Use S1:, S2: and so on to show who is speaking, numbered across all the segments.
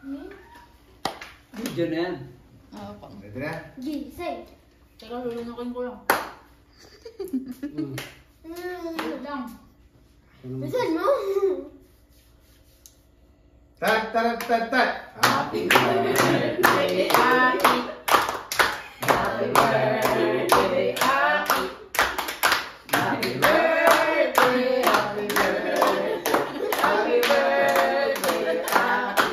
S1: Video na yan.
S2: Oo, pang.
S3: Ready na?
S4: Gising.
S2: Teka, lulunukin ko lang. Wait lang.
S4: Bisan mo.
S3: Tat, tat, tat, tat.
S2: Happy birthday, Aki. Happy birthday, Aki. Happy birthday, happy birthday. Happy birthday, Aki.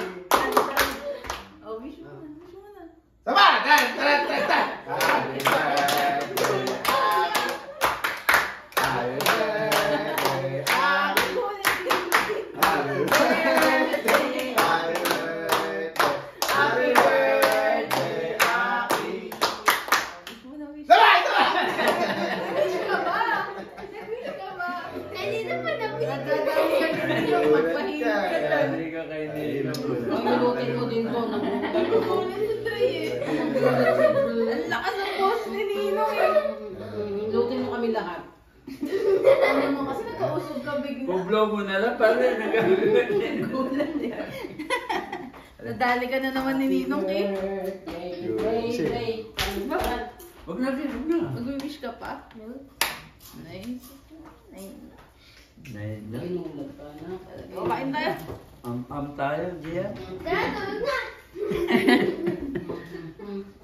S2: Oh, wish mo na, wish mo na.
S3: Sama! Tat, tat, tat, tat. Happy birthday, Aki. Happy birthday, Aki. Happy birthday.
S1: Hindi ka kayo nililong ko na.
S2: Ang nilutin mo din ko. Ang lakas ng boss ni Ninong eh. Lutin mo kami lahat. Ano mo kasi nagkausog ka bigla.
S1: Publo mo na lang, paano yung nagagalit?
S2: Gulat niya. Nadali ka na naman ni Ninong eh.
S1: Huwag na din, huwag na.
S2: Mag-wish ka pa? Nice.
S1: Nahin na.
S2: Kain tayo.
S1: Am tayo, Gia.
S4: Tara, tulog na.